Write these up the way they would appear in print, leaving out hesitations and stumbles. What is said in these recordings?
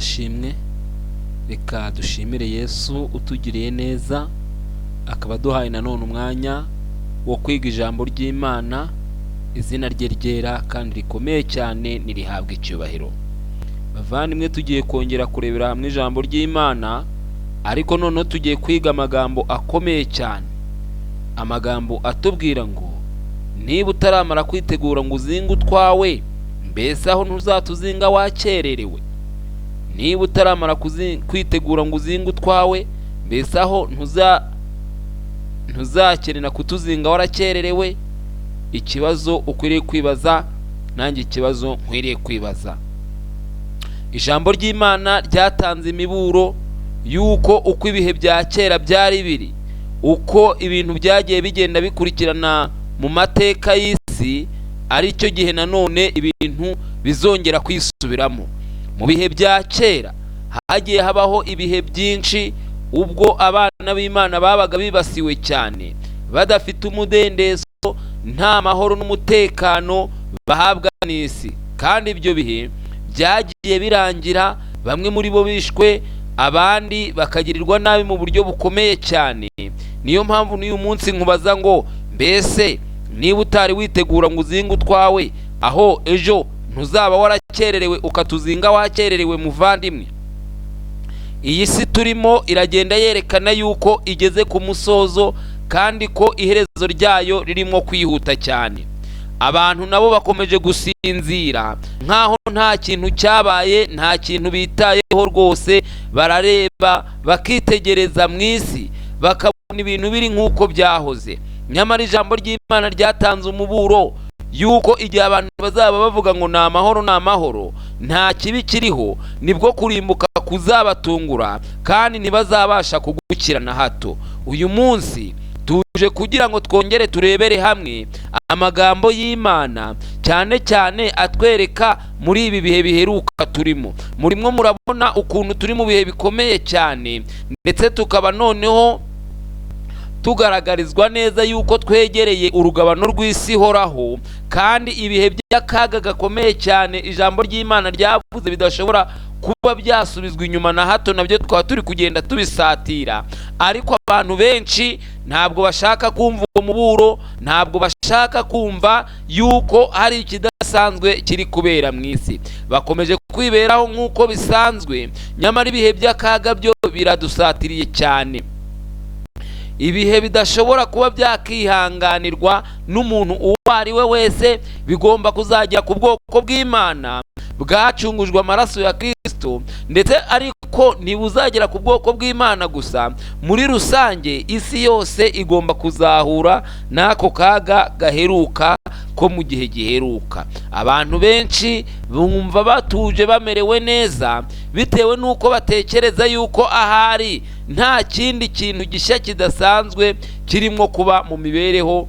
ashimwe. Reka dushimire Yesu utugiriye neza, akaba duhaye nanone umwanya wo kwiga ijambo ry'Imana. Izina rye ryera kandi rikomeye cyane nirihabwa icyubahiro. Bavandimwe, tugiye kongera kurebera hamwe ijambo ry'Imana, ariko noneho tugiye kwiga amagambo akomeye cyane, amagambo atubwira ngo niba utaramara kwitegura ngo uzinge utwawe, mbese aho ntuzatuzinga wakererewe. Niba utaramara kwitegura ngo uzinge utwawe, mbese aho ntuzakenera kutuzinga warakererewe. Ikibazo ukwiriye kwibaza, nanjye ikibazo nkwiriye kwibaza. Ijambo ry'Imana ryatanze imiburo yuko uko ibihe bya kera byari biri, uko ibintu byagiye bigenda bikurikirana mu mateka y'isi, ari cyo gihe nanone ibintu bizongera kwisubiramo. Mu bihe bya kera hagiye habaho ibihe byinshi, ubwo abana b'Imana babaga bibasiwe cyane, badafite umudendezo, nta mahoro n'umutekano bahabwa n'isi. Kandi ibyo bihe byagiye birangira, bamwe muri bo bishwe, abandi bakagirirwa nabi mu buryo bukomeye cyane. Niyo mpamvu n'uyu munsi nkubaza ngo mbese niba utari witegura ngo uzinge utwawe, aho ejo ntuzaba warakererewe ukatuzinga wakererewe muvandimwe. Iyi si turimo iragenda yerekana yuko igeze ku musozo, kandi ko iherezo ryayo ririmo kwihuta cyane. Abantu nabo bakomeje gusinzira nkaho nta kintu cyabaye, nta kintu bitayeho rwose. Barareba bakitegereza mu isi, bakabona ibintu biri nk'uko byahoze. Nyamara ijambo ry'Imana ryatanze umuburo yuko igihe abantu bazaba bavuga ngo ni amahoro, ni amahoro, nta kibi kiriho, nibwo kurimbuka kuzabatungura, kandi ntibazabasha kugukira na hato. Uyu munsi tuje kugira ngo twongere turebere hamwe amagambo y'Imana, cyane cyane atwereka muri ibi bihe biheruka turimo. Murimo murabona ukuntu turi mu bihe bikomeye cyane, ndetse tukaba noneho tugaragarizwa neza yuko twegereye urugabano rw'isi horaho, kandi ibihe by'akaga gakomeye cyane ijambo ry'Imana ryavuze bidashobora kuba byasubizwa inyuma na hato, nabyo twaba turi kugenda tubisatira. Ariko abantu benshi ntabwo bashaka kumva uwo muburo, ntabwo bashaka kumva yuko hari ikidasanzwe kiri kubera mu isi. Bakomeje kwiberaho nk'uko bisanzwe, nyamara ibihe by'akaga byo biradusatiriye cyane. Ibihe bidashobora kuba byakihanganirwa n'umuntu uwo ari we wese, bigomba kuzajya ku bwoko bw'Imana bwacungujwe amaraso ya Kristo, ndetse ariko ntibuzagera ku bwoko bw'Imana gusa. Muri rusange isi yose igomba kuzahura n'ako kaga gaheruka ko mu gihe giheruka. Abantu benshi bumva batuje bamerewe neza, bitewe n'uko batekereza yuko ahari nta kindi kintu gishya kidasanzwe kirimo kuba mu mibereho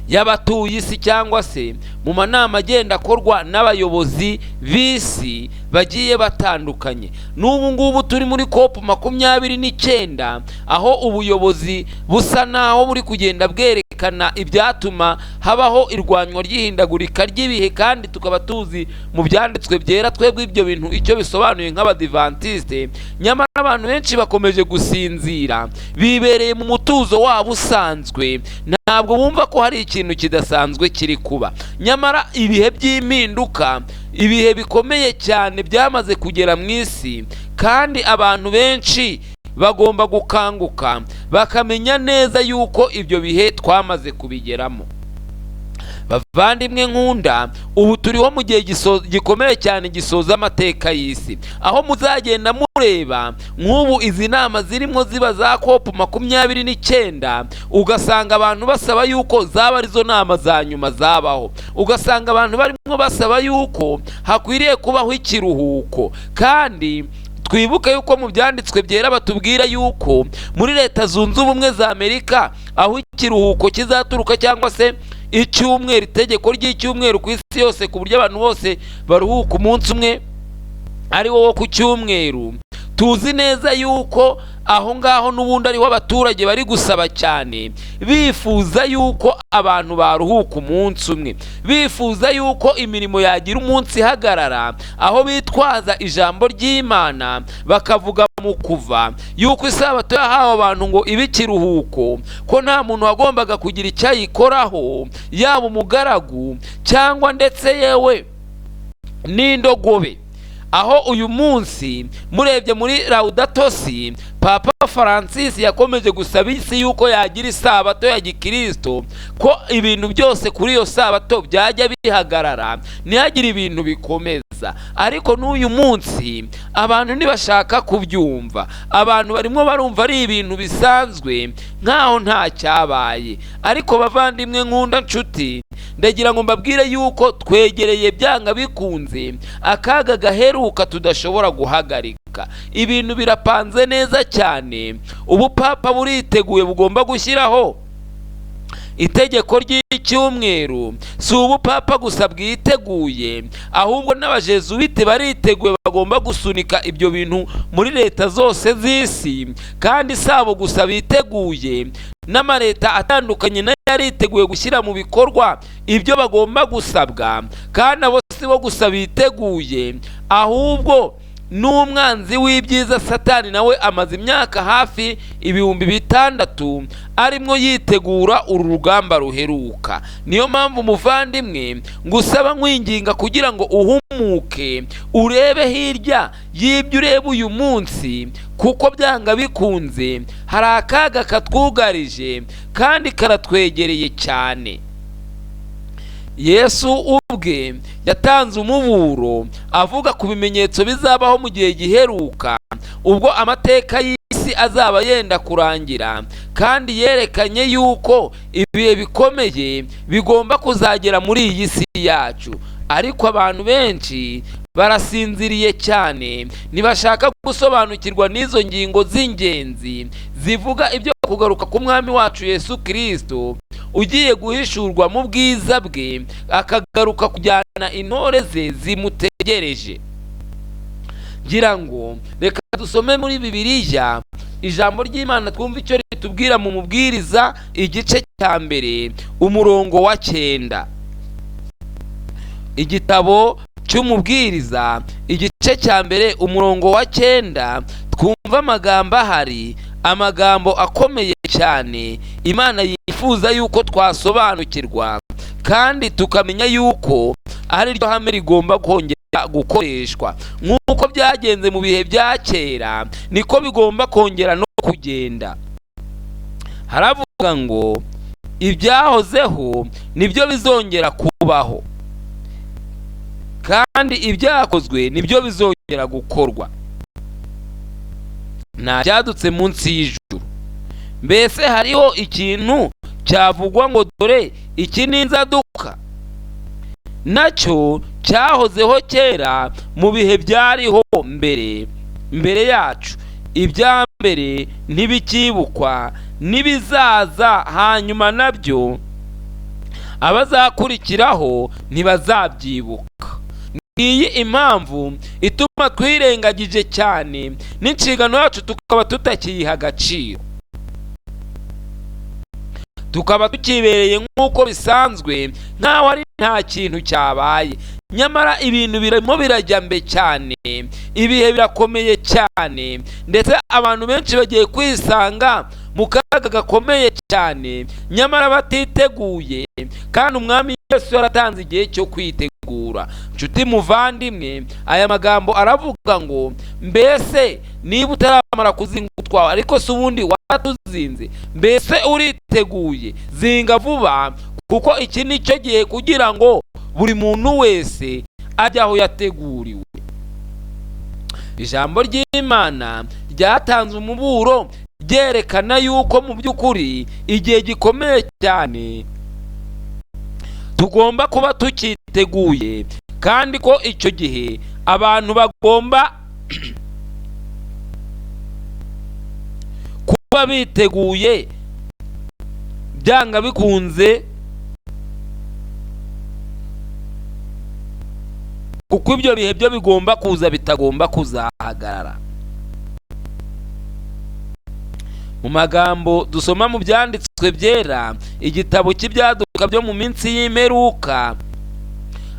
y'abatuye isi, cyangwa se mu manama agenda akorwa n'abayobozi b'isi bagiye batandukanye. N'ubu ngubu turi muri COP29, aho ubuyobozi busa naho buri kugenda bwerekana ibyatuma habaho irwanywa ry'ihindagurika ry'ibihe, kandi tukaba tuzi mu byanditswe byera twebwe ibyo bintu icyo bisobanuye nk'Abadivantiste. Nyamara abantu benshi bakomeje gusinzira, bibereye mu mutuzo wabo usanzwe, ntabwo bumva ko hari ikintu kidasanzwe kiri kuba. Nyamara ibihe by'impinduka, ibihe bikomeye cyane byamaze kugera mu isi, kandi abantu benshi bagomba gukanguka bakamenya neza yuko ibyo bihe twamaze kubigeramo. Bavandimwe nkunda, ubu turiho mu gihe gikomeye cyane gisoza amateka y'isi, aho muzagenda mureba nk'ubu izi nama zirimo ziba za COP29, ugasanga abantu basaba yuko zaba arizo nama za nyuma zabaho. Ugasanga abantu barimo basaba yuko hakwiriye kubaho ikiruhuko, kandi twibuke yuko mu byanditswe byera batubwira yuko muri Leta Zunze Ubumwe za Amerika, aho ikiruhuko kizaturuka, cyangwa se icyumweru, itegeko ry'icyumweru ku isi yose, ku buryo abantu bose baruhuka umunsi umwe ari wo ku cyumweru. Tuzi neza yuko aho ngaho n'ubundi ariho abaturage bari gusaba cyane, bifuza yuko abantu baruhuka umunsi umwe, bifuza yuko imirimo yagira umunsi ihagarara, aho bitwaza ijambo ry'Imana bakavuga mu kuva yuko isabato yahawe abantu ngo ibe ikiruhuko, ko nta muntu wagombaga kugira icyo ayikoraho, yaba umugaragu cyangwa ndetse yewe n'indogobe. Aho uyu munsi murebye muri Laudato Si, Papa Francis yakomeje gusaba isi yuko yagira isabato ya gikristo, ko ibintu byose kuri iyo sabato byajya bihagarara, ntihagire ibintu bikomeza. Ariko n'uyu munsi abantu ntibashaka kubyumva, abantu barimo barumva ari ibintu bisanzwe nkaho nta cyabaye. Ariko bavandimwe nkunda nshuti, ndagira ngo mbabwire yuko twegereye byanga bikunze akaga gaheruka tudashobora guhagarika. Ibintu birapanze neza cyane, ubupapa buriteguye, bugomba gushyiraho itegeko ry'icyumweru. Si ubupapa gusa bwiteguye, ahubwo n'abajesuite bariteguye, bagomba gusunika ibyo bintu muri leta zose z'isi. Kandi sabo gusa biteguye, n'amaleta atandukanye nayo yariteguye gushyira mu bikorwa ibyo bagomba gusabwa. Kandi abo si bo gusa biteguye, ahubwo n'umwanzi w'ibyiza Satani nawe amaze imyaka hafi 6,000 arimo yitegura uru rugamba ruheruka. Niyo mpamvu muvandimwe ngusaba nkwinginga kugira ngo uhumuke, urebe hirya y'ibyo ureba uyu munsi, kuko byanga bikunze hari akaga katwugarije kandi karatwegereye cyane. Yesu ubwe yatanze umuburo avuga ku bimenyetso bizabaho mu gihe giheruka, ubwo amateka y'isi azaba yenda kurangira, kandi yerekanye yuko ibihe bikomeye bigomba kuzagera muri iyi si yacu. Ariko abantu benshi barasinziriye cyane, ntibashaka gusobanukirwa n'izo ngingo z'ingenzi zivuga ibyo kugaruka ku mwami wacu Yesu Kristo, ugiye guhishurwa mu bwiza bwe, akagaruka kujyana intore ze zimutegereje. Ngira ngo reka dusome muri Bibiliya ijambo ry'Imana, twumva icyo ritubwira mu Mubwiriza igice cya mbere umurongo wa 9. Igitabo cy'Umubwiriza igice cya mbere umurongo wa 9, twumva amagambo ahari, amagambo akomeye cyane Imana yifuza yuko twasobanukirwa, kandi tukamenya yuko ari ryo hame rigomba kongera gukoreshwa. Nk'uko byagenze mu bihe bya kera, niko bigomba kongera no kugenda. Haravuga ngo ibyahozeho nibyo bizongera kubaho, kandi ibyakozwe nibyo bizongera gukorwa. Nta byadutse munsi y'ijuru. Mbese hariho ikintu cyavugwa ngo dore iki ni inzaduka? Nacyo cyahozeho kera mu bihe byariho mbere yacu. Ibya mbere ntibikibukwa, n'ibizaza hanyuma nabyo abazakurikiraho ntibazabyibuka. Iyi impamvu ituma twirengagije cyane n'inshingano yacu, tukaba tutakiyiha agaciro, tukaba tukibereye nk'uko bisanzwe nkaho ari nta kintu cyabaye. Nyamara ibintu birimo birajya mbe cyane, ibihe birakomeye cyane, ndetse abantu benshi bagiye kwisanga mu kaga gakomeye cyane, nyamara batiteguye. Kandi umwami Yesu yaratanze igihe cyo kwitegura. Nshuti muvandimwe, aya magambo aravuga ngo mbese niba utaramara kuzinga utwawe, ariko se ubundi waratuzinze? Mbese uriteguye? Zinga vuba, kuko iki ni cyo gihe kugira ngo buri muntu wese ajye aho yateguriwe. Ijambo ry'Imana ryatanze umuburo ryerekana yuko mu by'ukuri igihe gikomeye cyane tugomba kuba tukiteguye, kandi ko icyo gihe abantu bagomba kuba biteguye byanga bikunze, kuko ibyo bihe byo bigomba kuza, bitagomba kuzahagarara. mu magambo dusoma mu byanditswe byera, igitabo cy'ibyaduka byo mu minsi y'imperuka,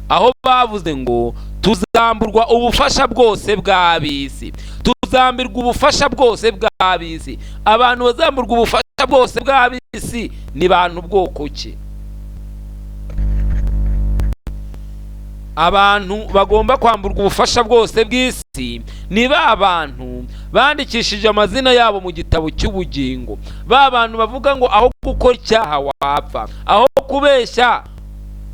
aho bavuze ngo tuzamburwa ubufasha bwose bw'ab'isi. Tuzambirwa ubufasha bwose bw'ab'isi. Abantu bazamburwa ubufasha bwose bw'ab'isi ni bantu bwoko ki? Abantu bagomba kwamburwa ubufasha bwose bw'isi ni ba bantu bandikishije amazina yabo mu gitabo cy'ubugingo. Ba bantu bavuga ngo aho gukora icyaha wapfa, aho kubeshya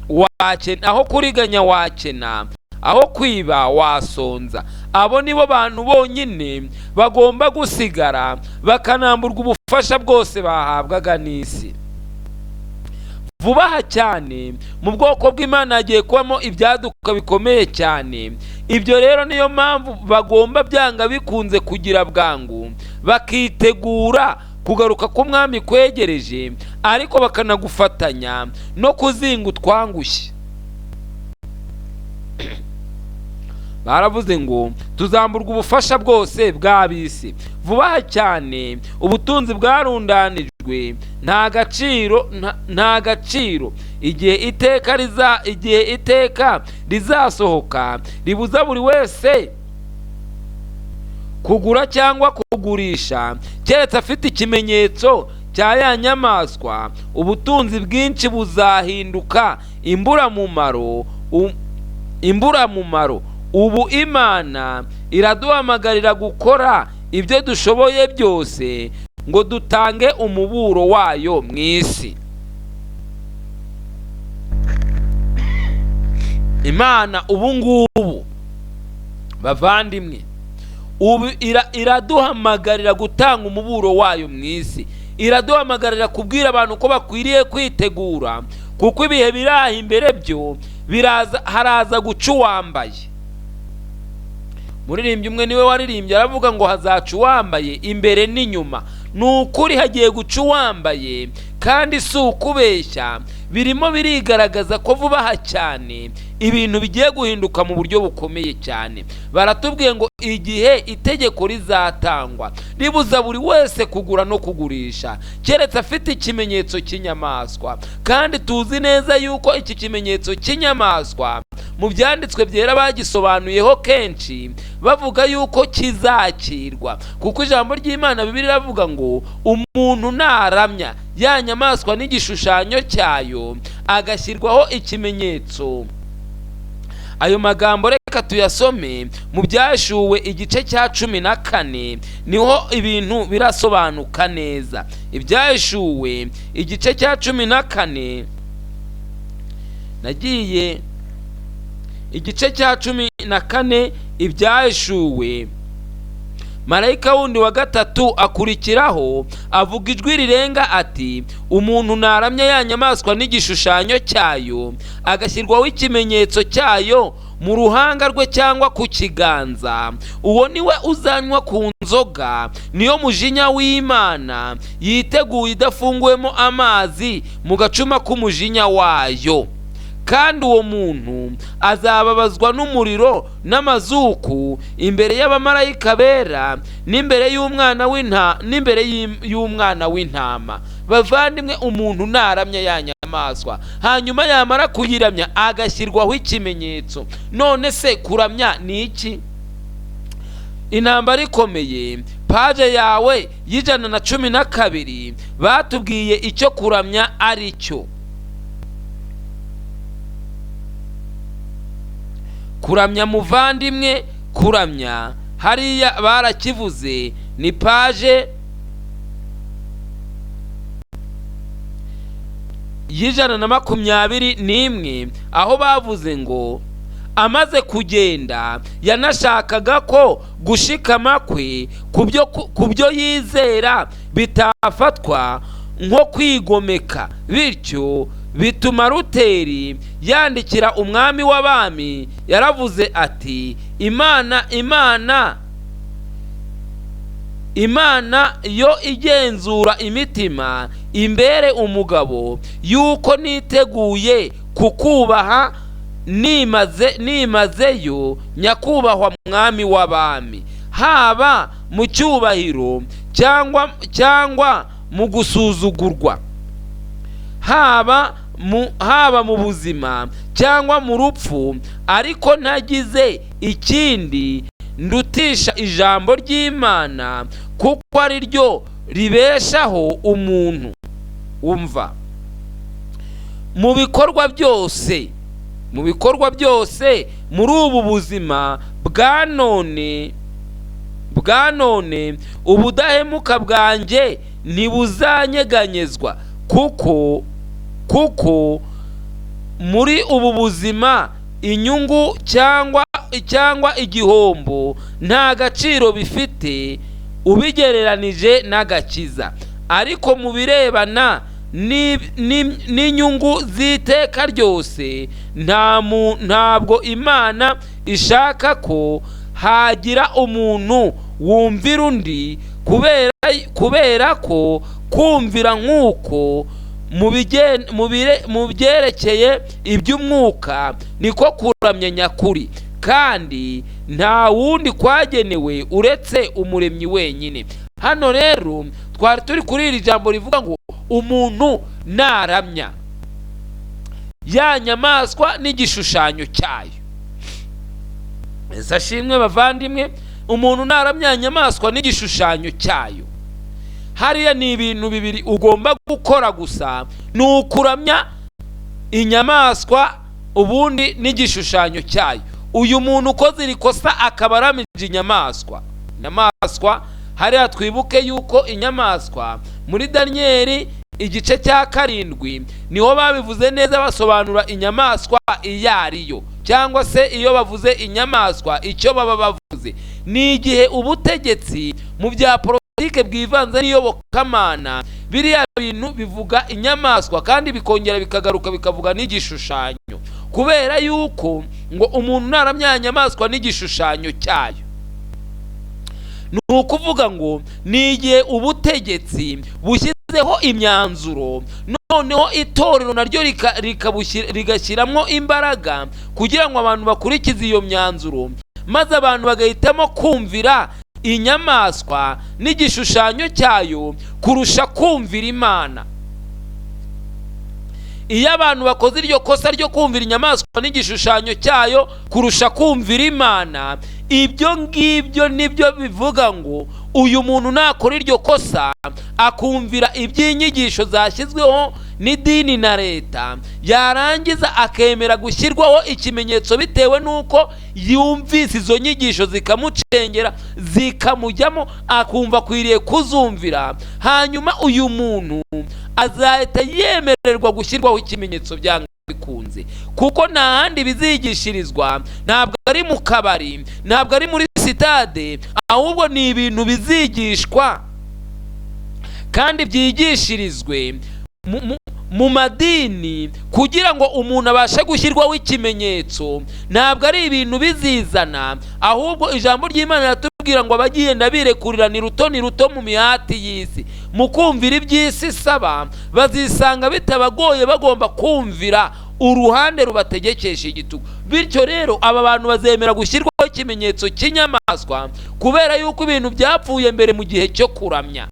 wakena, aho kuriganya wakena, aho kwiba wasonza. Abo nibo bantu bonyine bagomba gusigara bakanamburwa ubufasha bwose bahabwaga n'isi. Vuba aha cyane mu bwoko bw'Imana hagiye kubamo ibyaduka bikomeye cyane. Ibyo rero niyo mpamvu bagomba byanga bikunze kugira bwangu, bakitegura kugaruka k'umwami kwegereje, ariko bakanagufatanya no kuzinga utwangushye. Baravuze ngo tuzamburwa ubufasha bwose bw'ab'isi. Vuba aha cyane ubutunzi bwarundanijwe, nta gaciro. Igihe iteka rizasohoka ribuza buri wese kugura cyangwa kugurisha keretse afite ikimenyetso cya ya nyamaswa, ubutunzi bwinshi buzahinduka imburamumaro. Ubu Imana iraduhamagarira gukora ibyo dushoboye byose ngo dutange umuburo wayo mu isi. Imana ubu ngubu bavandimwe, ubu iraduhamagarira gutanga umuburo wayo mu isi. Iraduhamagarira kubwira abantu ko bakwiriye kwitegura, kuko ibihe biraha imbere byo haraza guca uwambaye. Muririmbyi umwe niwe waririmbye aravuga ngo hazaca uwambaye imbere n'inyuma. Ni ukuri hagiye guca uwambaye, kandi si ukubeshya. Birimo birigaragaza ko vuba aha cyane ibintu bigiye guhinduka mu buryo bukomeye cyane. Baratubwiye ngo igihe itegeko rizatangwa ribuza buri wese kugura no kugurisha keretse afite ikimenyetso cy'inyamaswa. Kandi tuzi neza yuko iki kimenyetso cy'inyamaswa mu byanditswe byera bagisobanuyeho kenshi, bavuga yuko kizakirwa, kuko ijambo ry'Imana Bibiliya iravuga ngo umuntu naramya ya nyamaswa n'igishushanyo cyayo agashyirwaho ikimenyetso. Ayo magambo reka tuyasome mu Byashuwe igice cya 14, niho ibintu birasobanuka neza. Ibyashuwe igice cya 14, nagiye igice cya 14, Ibyashuwe. Marayika wundi wa gatatu akurikiraho avuga ijwi rirenga ati, umuntu naramya ya nyamaswa n'igishushanyo cyayo agashyirwaho ikimenyetso cyayo mu ruhanga rwe cyangwa ku kiganza, uwo niwe uzanywa ku nzoga, niyo mujinya w'Imana yiteguye idafunguwemo amazi mu gacuma k'umujinya wayo. Kandi uwo muntu azababazwa n'umuriro n'amazuku imbere y'abamarayika bera n'imbere y'umwana w'intama. Bavandimwe, umuntu naramya ya nyamaswa hanyuma yamara kuyiramya agashyirwaho ikimenyetso. None se kuramya ni iki? Intambara ikomeye, paje yawe y'112 batubwiye icyo kuramya ari cyo. Kuramya muvandimwe, kuramya hariya barakivuze, ni paje y'121, aho bavuze ngo amaze kugenda yanashakaga ko gushikama kwe kubyo yizera bitafatwa nko kwigomeka, bityo bituma Luteri yandikira umwami w'abami yaravuze ati, Imana yo igenzura imitima imbere umugabo yuko niteguye kukubaha nimazeyo nyakubahwa mwami w'abami, haba mu cyubahiro cyangwa mu gusuzugurwa, haba mu buzima cyangwa mu rupfu, ariko ntagize ikindi ndutisha ijambo ry'Imana, kuko ari ryo ribeshaho umuntu. Umva, mu bikorwa byose muri ubu buzima bwa none ubudahemuka bwanjye ntibuzanyeganyezwa, kuko muri ubu buzima inyungu cyangwa igihombo nta gaciro bifite ubigereranije n'agakiza. Ariko mu birebana n'inyungu z'iteka ryose, ntabwo Imana ishaka ko hagira umuntu wumvira undi, kubera ko kumvira nk'uko mu byerekeye iby'umwuka niko kuramya nyakuri, kandi nta wundi kwagenewe uretse umuremyi wenyine. Hano rero twari turi kuri iri jambo rivuga ngo umuntu naramya ya nyamaswa n'igishushanyo cyayo. Ese ashimwe bavandimwe, umuntu naramya ya nyamaswa n'igishushanyo cyayo, hariya ni ibintu bibiri ugomba gukora gusa, ni ukuramya inyamaswa ubundi n'igishushanyo cyayo. Uyu muntu ukoze iri kosa akaba aramije inyamaswa, hariya twibuke yuko inyamaswa muri Daniyeli igice cya 7 niho babivuze neza, basobanura inyamaswa iyo ariyo, cyangwa se iyo bavuze inyamaswa icyo baba bavuze ni igihe ubutegetsi mu bya politike bwivanze n'iyobokamana, biriya bintu bivuga inyamaswa kandi bikongera bikagaruka bikavuga n'igishushanyo, kubera yuko ngo umuntu naramya inyamaswa n'igishushanyo cyayo. Ni ukuvuga ngo ni igihe ubutegetsi bushyizeho imyanzuro, noneho itorero naryo rigashyiramo imbaraga kugira ngo abantu bakurikize iyo myanzuro, maze abantu bagahitamo kumvira inyamaswa n'igishushanyo cyayo kurusha kumvira Imana. Iyo abantu bakoze iryo kosa ryo kumvira inyamaswa n'igishushanyo cyayo kurusha kumvira Imana, ibyo ngibyo nibyo bivuga ngo uyu muntu nakora iryo kosa akumvira iby'inyigisho zashyizweho n'idini na leta, yarangiza akemera gushyirwaho ikimenyetso bitewe n'uko yumvise izo nyigisho zikamucengera zikamujyamo, akumva akwiriye kuzumvira, hanyuma uyu muntu azahita yemererwa gushyirwaho ikimenyetso byanga bikunze, kuko nta handi bizigishirizwa, ntabwo ari mu kabari, ntabwo ari muri sitade, ahubwo ni ibintu bizigishwa kandi byigishirizwe mu madini kugira ngo umuntu abashe gushyirwaho ikimenyetso. Ntabwo ari ibintu bizizana, ahubwo ijambo ry'Imana riratubwira ngo abagenda birekurira ni ruto mu mihati y'isi, mu kumvira iby'isi isaba bazisanga bitabagoye bagomba kumvira uruhande rubategekesha igitugu. Bityo rero aba bantu bazemera gushyirwaho ikimenyetso cy'inyamaswa kubera yuko ibintu byapfuye mbere mu gihe cyo kuramya.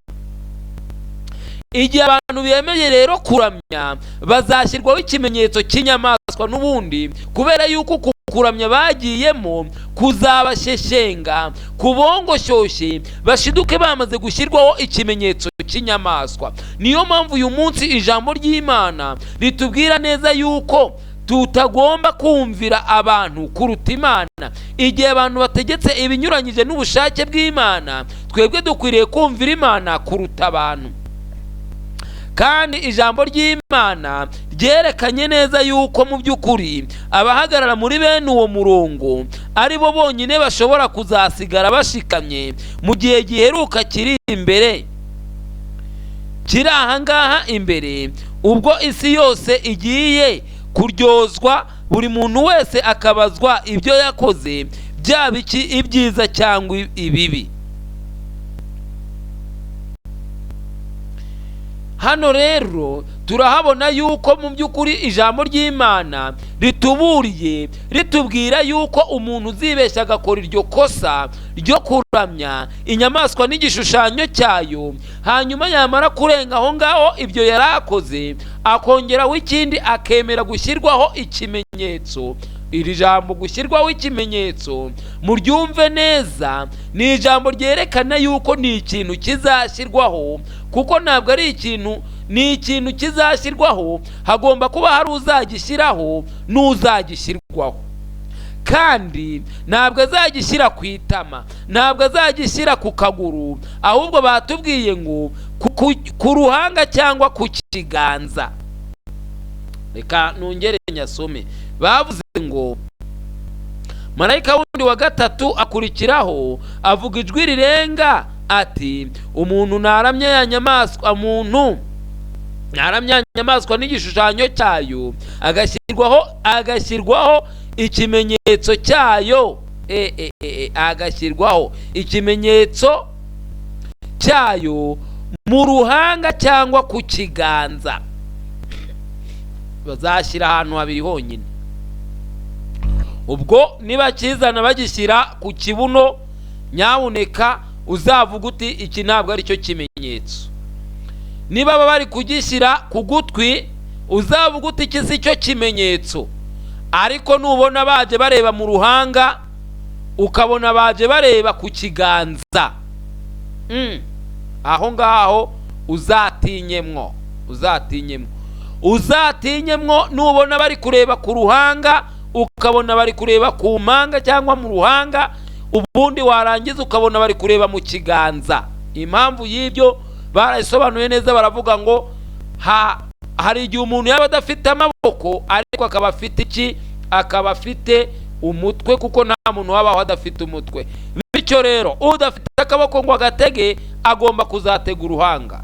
Igihe abantu bemeye rero kuramya, bazashyirwaho ikimenyetso cy'inyamaswa n'ubundi, kubera yuko kuramya bagiyemo kuzabasheshenga, kubongoshyoshe, bashiduke bamaze gushyirwaho ikimenyetso cy'inyamaswa. Niyo mpamvu uyu munsi ijambo ry'Imana ritubwira neza yuko tutagomba kumvira abantu kuruta Imana. Igihe abantu bategetse ibinyuranyije n'ubushake bw'Imana, twebwe dukwiriye kumvira Imana kuruta abantu. Kandi ijambo ry'Imana ryerekanye neza yuko mu by'ukuri abahagarara muri bene uwo murongo ari bo bonyine bashobora kuzasigara bashikamye mu gihe giheruka kiri imbere, kiri ahangaha imbere, ubwo isi yose igiye kuryozwa, buri muntu wese akabazwa ibyo yakoze, byaba ibyiza cyangwa ibibi. Hano rero turahabona yuko mu by'ukuri ijambo ry'Imana rituburiye ritubwira yuko umuntu uzibeshya agakora iryo kosa ryo kuramya inyamaswa n'igishushanyo cyayo, hanyuma yamara kurenga aho ngaho ibyo yarakoze akongeraho ikindi akemera gushyirwaho ikimenyetso. Iri jambo gushyirwaho ikimenyetso muryumve neza, ni ijambo ryerekana yuko ni ikintu kizashyirwaho, kuko ntabwo ari ikintu, ni ikintu kizashyirwaho, hagomba kuba hari uzagishyiraho n'uzagishyirwaho, kandi ntabwo azagishyira ku itama, ntabwo azagishyira ku kaguru, ahubwo batubwiye ngo ku ruhanga cyangwa ku kiganza. Reka nongere nyasome. Bavuze ngo marayika wundi wa gatatu akurikiraho avuga ijwi rirenga ati, umuntu naramya ya nyamaswa, umuntu naramya ya nyamaswa n'igishushanyo cyayo agashyirwaho ikimenyetso cyayo, agashyirwaho ikimenyetso cyayo mu ruhanga cyangwa ku kiganza. Bazashyira ahantu habiri honyine. Ubwo niba kizana bagishyira ku kibuno, nyabuneka uzavuga uti iki ntabwo ari cyo kimenyetso. Niba bari kugishyira ku gutwi, uzavuga uti iki si cyo kimenyetso. Ariko nubona baje bareba mu ruhanga, ukabona baje bareba ku kiganza, aho ngaho uzatinyemwo, uzatinyemwo. Nubona bari kureba ku ruhanga, ukabona bari kureba ku mpanga cyangwa mu ruhanga, ubundi warangiza ukabona bari kureba mu kiganza. Impamvu y'ibyo barayisobanuye neza, baravuga ngo hari igihe umuntu yaba adafite amaboko ariko akaba afite iki? Akaba afite umutwe, kuko nta muntu wabaho adafite umutwe. Bityo rero udafite akaboko ngo agatege agomba kuzatega uruhanga.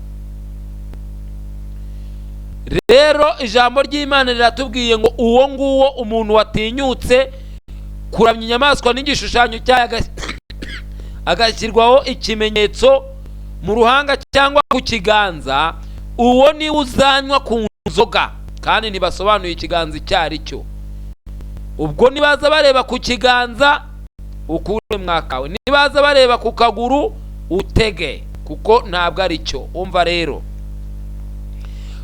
Rero ijambo ry'Imana riratubwiye ngo uwo nguwo umuntu watinyutse kuramya inyamaswa n'igishushanyo cyayo agashyirwaho ikimenyetso mu ruhanga cyangwa ku kiganza, uwo ni uzanywa ku nzoga, kandi ntibasobanuye ikiganza icyo ari cyo. Ubwo nibaza bareba ku kiganza ukure mwakawe, nibaza bareba ku kaguru utege, kuko ntabwo ari cyo. Umva rero,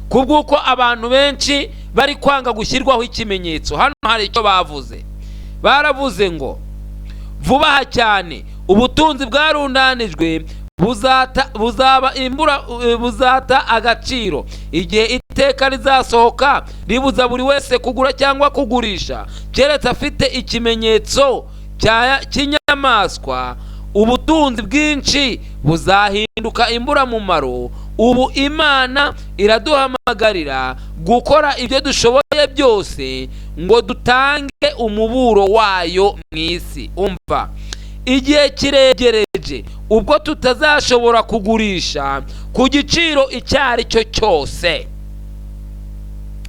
kubw'uko abantu benshi bari kwanga gushyirwaho ikimenyetso, hano hari icyo bavuze. Baravuze ngo vuba cyane ubutunzi bwarundanijwe buzata agaciro igihe iteka rizasohoka ribuza buri wese kugura cyangwa kugurisha keretse afite ikimenyetso cy'inyamaswa. Ubutunzi bwinshi buzahinduka imburamumaro. Ubu Imana iraduhamagarira gukora ibyo dushoboye byose ngo dutange umuburo wayo mu isi. Umva, igihe kiregereje ubwo tutazashobora kugurisha ku giciro icyo ari cyo cyose.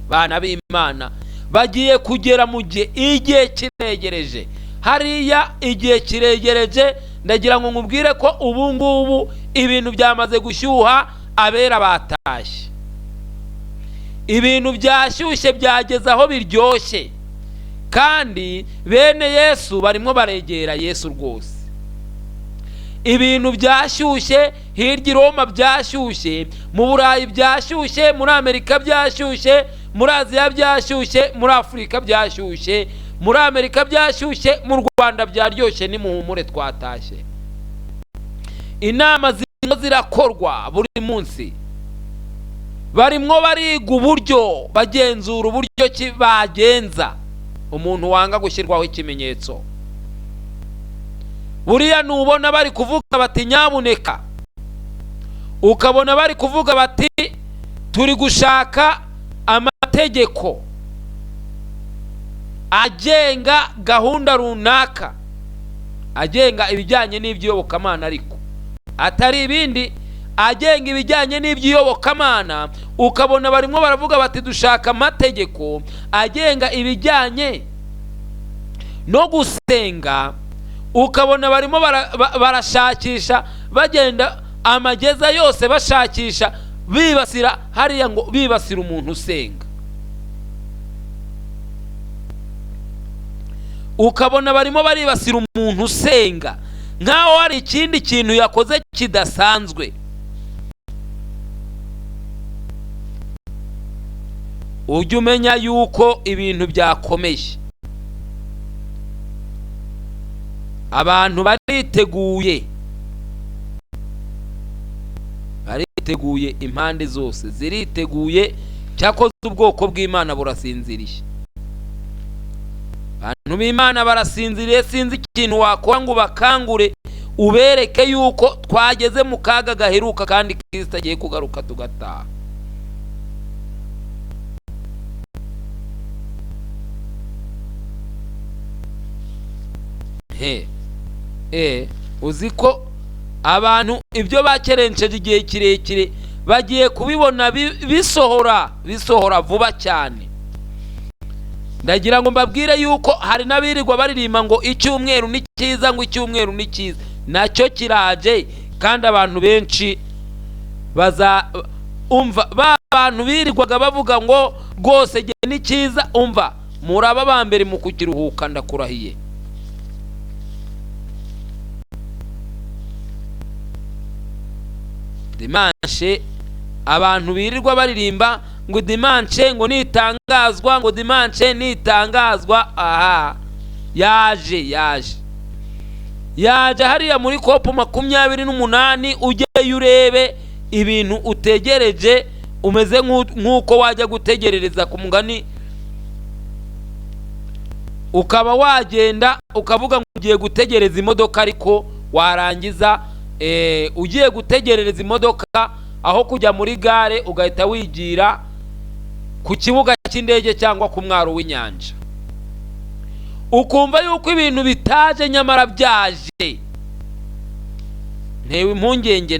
Bana b'Imana, bagiye kugera mu gihe, igihe kiregereje. Hariya igihe kiregereje, ndagira ngo nkubwire ko ubu ngubu ibintu byamaze gushyuha, abera batashye, ibintu byashyushye byageze aho biryoshye, kandi bene Yesu barimo baregera Yesu rwose. Ibintu byashyushye, hirya i Roma byashyushye, mu Burayi byashyushye, muri Amerika byashyushye, muri Aziya byashyushye, muri Afurika byashyushye, muri Amerika byashyushye, mu Rwanda byaryoshye. Nimuhumure twatashye. Inama zirakorwa buri munsi, barimo bariga uburyo, bagenzura uburyo ki bagenza umuntu wanga gushyirwaho ikimenyetso. Buriya nubona bari kuvuga bati nyabuneka, ukabona bari kuvuga bati turi gushaka amategeko agenga gahunda runaka, agenga ibijyanye n'iby'iyobokamana, ariko atari ibindi, agenga ibijyanye n'iby'iyobokamana. Ukabona barimo baravuga bati dushaka amategeko agenga ibijyanye no gusenga. Ukabona barimo barashakisha, bagenda amageza yose bashakisha bibasira hariya ngo bibasira umuntu usenga, ukabona barimo baribasira umuntu usenga nkaho hari ikindi kintu yakoze kidasanzwe. ujye umenya yuko ibintu byakomeye, abantu bariteguye impande zose ziriteguye, cyakoze ubwoko bw'Imana burasinziriye. Abantu b'Imana barasinziriye, sinzi ikintu wakora ngo bakangure ubereke yuko twageze mu kaga gaheruka kandi Kristo agiye kugaruka tugataha. Uzi ko abantu ibyo bakerenceje igihe kirekire bagiye kubibona bisohora vuba cyane. Ndagira ngo mbabwire yuko hari n'abirirwa baririmba ngo icyumweru ni cyiza, ngo icyumweru ni cyiza. Nacyo kiraje kandi abantu benshi umva abantu birirwaga bavuga ngo rwose ni cyiza, umva muraba ba mbere mu kukiruhuka ndakurahiye. Dimanche abantu birirwa baririmba ngo dimanche ngo nitangazwa, ngo dimanche nitangazwa. Aha yaje hariya muri kopo 28 ujye urebe ibintu utegereje, umeze nk'uko wajya gutegerereza ku mugani, ukaba wagenda ukavuga ngo ugiye gutegereza imodoka, ariko warangiza ugiye gutegerereza imodoka aho kujya muri gare ugahita wigira ku kibuga cy'indege cyangwa ku mwaro w'inyanja, ukumva yuko ibintu bitaje nyamara byaje. Ntewe impungenge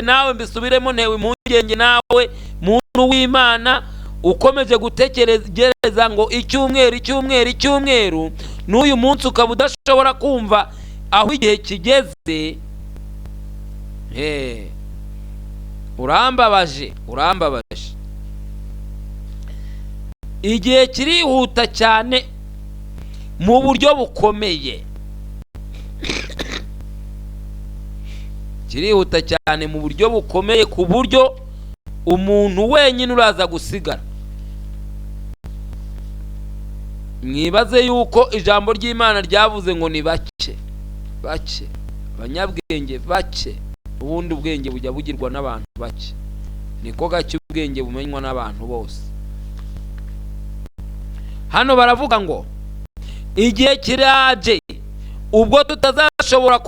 nawe, mbisubiremo, ntewe impungenge nawe muntu w'Imana ukomeje gutekereza ngo icyumweru n'uyu munsi ukaba udashobora kumva aho igihe kigeze. Urambabaje. Igihe kirihuta cyane mu buryo bukomeye, ku buryo umuntu wenyine uraza gusigara. Mwibaze yuko ijambo ry'Imana ryavuze ngo ni bake abanyabwenge bake. Ubundi ubwenge bujya bugirwa n'abantu bake, niko gake ubwenge bumenywa n'abantu bose. Hano baravuga ngo igihe kiraje ubwo tutazashobora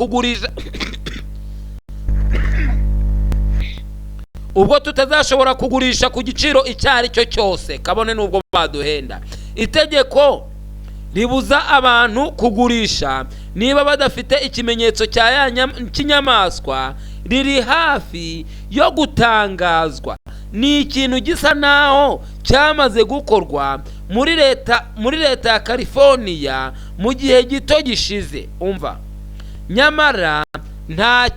kugurisha ku giciro icyo ari cyo cyose, kabone n'ubwo baduhenda. Itegeko ribuza abantu kugurisha niba badafite ikimenyetso cy'inyamaswa riri hafi yo gutangazwa. Ni ikintu gisa naho cyamaze gukorwa muri leta ya California mu gihe gito gishize. Umva, nyamara nta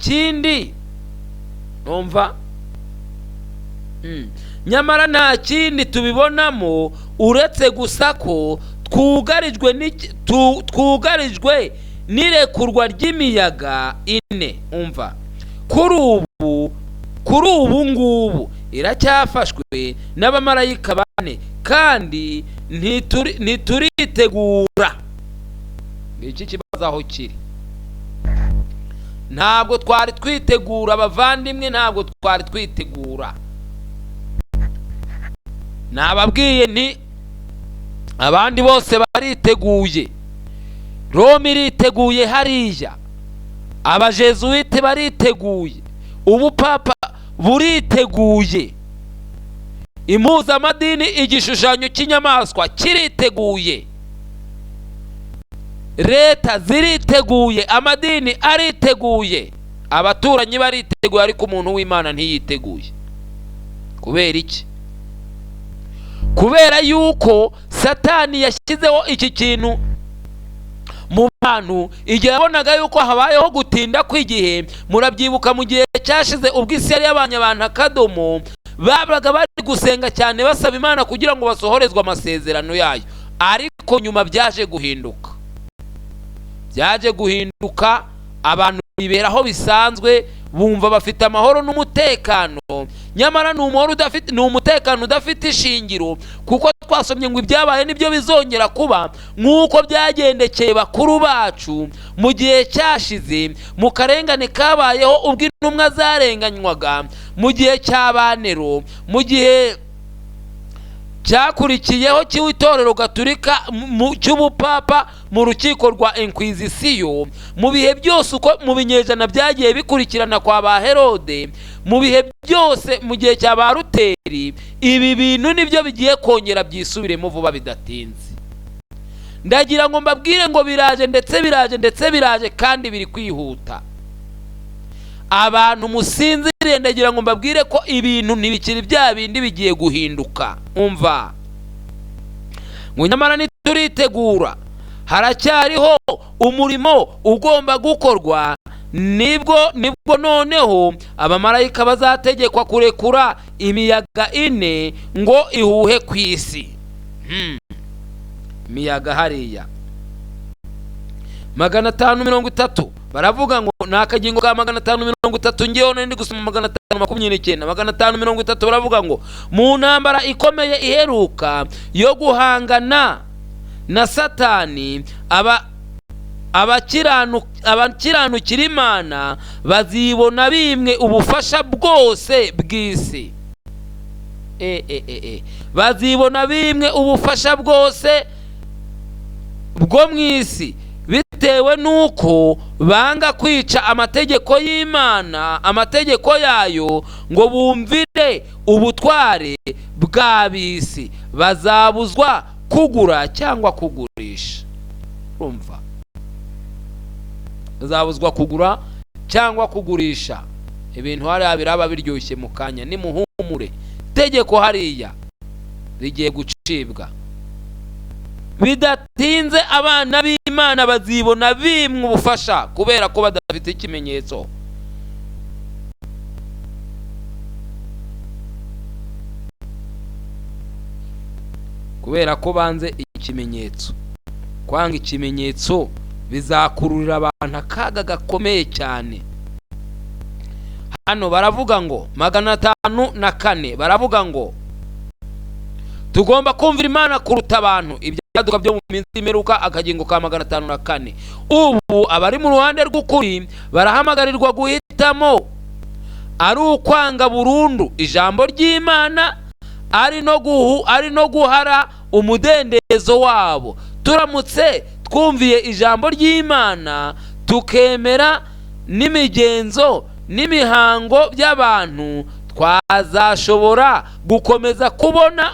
kindi tubibonamo uretse gusa ko twugarijwe n'irekurwa ry'imiyaga ine. Umva, kuri ubu ngubu iracyafashwe n'abamarayika bane kandi ntituritegura. Iki kibazo aho kiri, ntabwo twari twitegura abavandimwe, ntabwo twari twitegura. Nababwiye nti abandi bose bariteguye, Roma iriteguye, hariya abajesuite bariteguye, ubupapa buriteguye, impuzamadini igishushanyo cy'inyamaswa kiriteguye, leta ziriteguye, amadini ariteguye, abaturanyi bariteguye, ariko umuntu w'Imana ntiyiteguye. Kubera iki? Kubera yuko Satani yashyizeho iki kintu mu bantu igihe yabonaga yuko habayeho gutinda kw'igihe. Murabyibuka mu gihe cyashize ubwo isi yari yabanye abantu akadomo, babaga bari gusenga cyane basaba Imana kugira ngo basohorezwe amasezerano yayo, ariko nyuma byaje guhinduka abantu biberaho bisanzwe, bumva bafite amahoro n'umutekano, nyamara ni umutekano udafite ishingiro, kuko twasomye ngo ibyabaye nibyo bizongera kuba, nk'uko byagendekeye bakuru bacu mu gihe cyashize, mu karengane kabayeho ubwo intumwa zarenganywaga, mu gihe cy'abanero, mu gihe cyakurikiyeho cy'itorero gatolika cy'ubupapa mu rukiko rwa inquisition, mu bihe byose uko mu binyejana byagiye bikurikirana kwa ba Herode, mu bihe byose mu gihe cya ba Ruteri, ibi bintu nibyo bigiye kongera byisubiremo vuba bidatinze. Ndagira ngo mbabwire ngo biraje kandi biri kwihuta. Abantu musinzire, ndagira ngo mbabwire ko ibintu ntibikiri bya bindi bigiye guhinduka. Umva, ngo nyamara nituritegura, haracyariho umurimo ugomba gukorwa, nibwo noneho abamarayika bazategekwa kurekura imiyaga 4 ngo ihuhe ku isi. Imiyaga hariya 530 baravuga ngo nakagingo ka 530, ngewe ndi gusoma 529. 530 baravuga ngo mu ntambara ikomeye iheruka yo guhangana na Satani, abakiranukira Imana bazibona bimwe ubufasha bwose bw'isi. Bazibona bimwe ubufasha bwose bwo mw'isi, bitewe nuko banga kwica amategeko y'Imana, amategeko yayo, ngo bumvire ubutware bw'ab'isi. Bazabuzwa kugura cyangwa kugurisha. Urumva, bazabuzwa kugura cyangwa kugurisha. Ibintu hariya biraba biryoshye mu kanya, nimuhumure, tegeko hariya rigiye gucibwa bidatinze. Abana b'Imana bazibona bimwe ubufasha kubera ko badafite ikimenyetso. Kubera ko banze ikimenyetso. Kwanga ikimenyetso bizakururira abantu akaga gakomeye cyane. Hano baravuga ngo 504 baravuga ngo tugomba kumvira Imana kuruta abantu. Ibyaduka byo mu minsi imeruka, akagingo ka 504. Ubu abari mu ruhande rw'ukuri barahamagarirwa guhitamo ari ukwanga burundu ijambo ry'Imana, ari no guhara umudendezo wabo. Turamutse twumviye ijambo ry'Imana tukemera n'imigenzo n'imihango by'abantu, twazashobora gukomeza kubana